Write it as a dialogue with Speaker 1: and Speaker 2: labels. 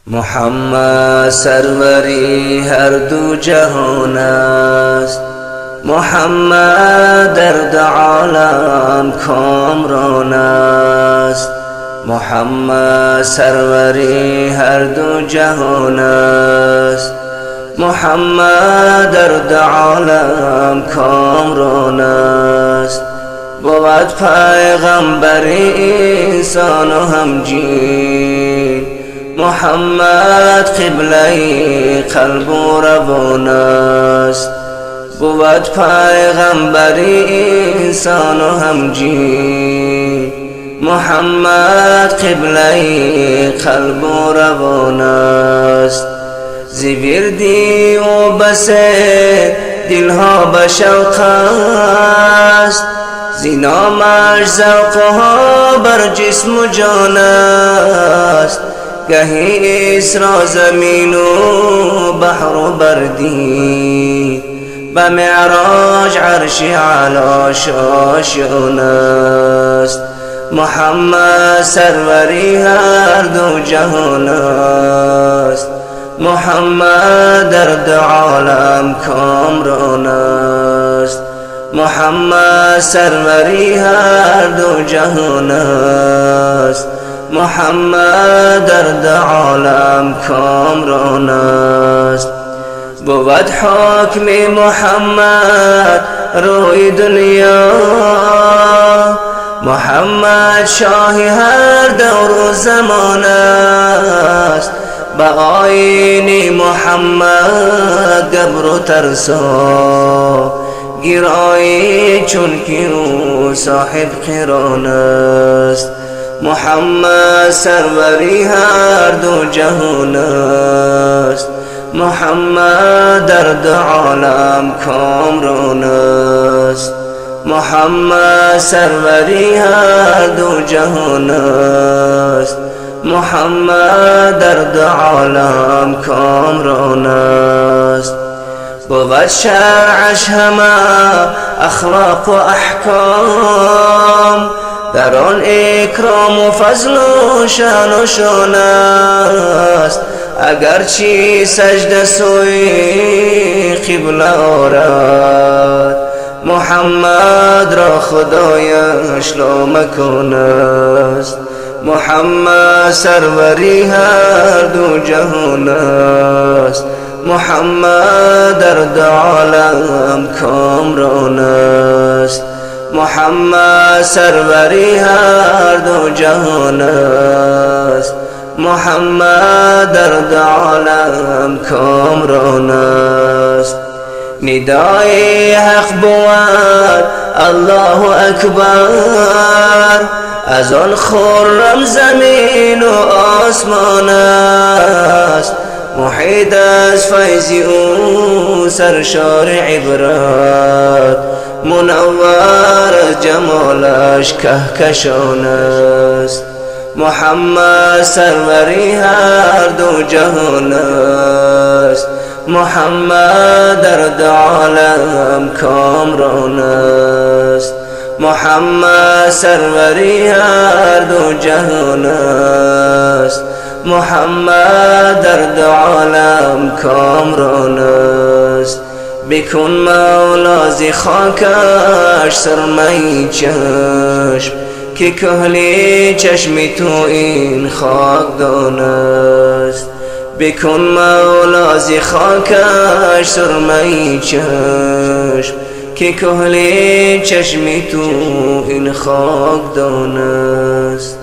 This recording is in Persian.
Speaker 1: محمد سروری هر دو جهان است، محمد درد عالم کامران است. محمد سروری هر دو جهان است، محمد درد عالم کامران است. بود پیغمبر انسان و همجین، محمد قبله قلب و روان است. بود پیغمبر انسان و همجین، محمد قبله قلب و روان است. زی وردی و بس دلها به شوق است، زی نامش ذوقها بر جسم و جان است. گهی اسرا زمین و بحر و بردی، به معراج عرش اعلی شاشان است. محمد سروری هر دو جهان است، محمد درد عالم کامران است. محمد سروری هر دو جهان است، محمد درد عالم کامران است. بود حکم محمد روی دنیا، محمد شاه هر دور و زمان است. به آیین محمد گبر و ترسا، گرایی چون که او صاحب قران است. محمد سروری هر دو جهان است، محمد درد عالم کامران است. محمد سروری هر دو جهان است، محمد درد عالم کامران است. بود شرعش همه اخلاق و احکام، در آن اکرام و فضل و شان و شان است. اگرچه سجده سوی قبله آرد، محمد را خدایش لامکان است. محمد سروری هر دو جهان است، محمد درد عالم کامران است. محمد سروری هر دو جهان است، محمد درد عالم کامران است. ندای حق بود الله اکبر، از آن خرم زمین و آسمان است. محیط از فیض او سرشار عبرت، منور جمالش کهکشان است. محمد سروری هر دو جهان است، محمد درد عالم کامران است. محمد سروری هر دو جهان است، محمد درد عالم کامران است. بکن مولا ز خاکش سرمه چشم، که کهل چشم تو این خاکدان است. بکن مولا ز خاکش سرمه چشم، که کهل چشم تو این خاکدان است.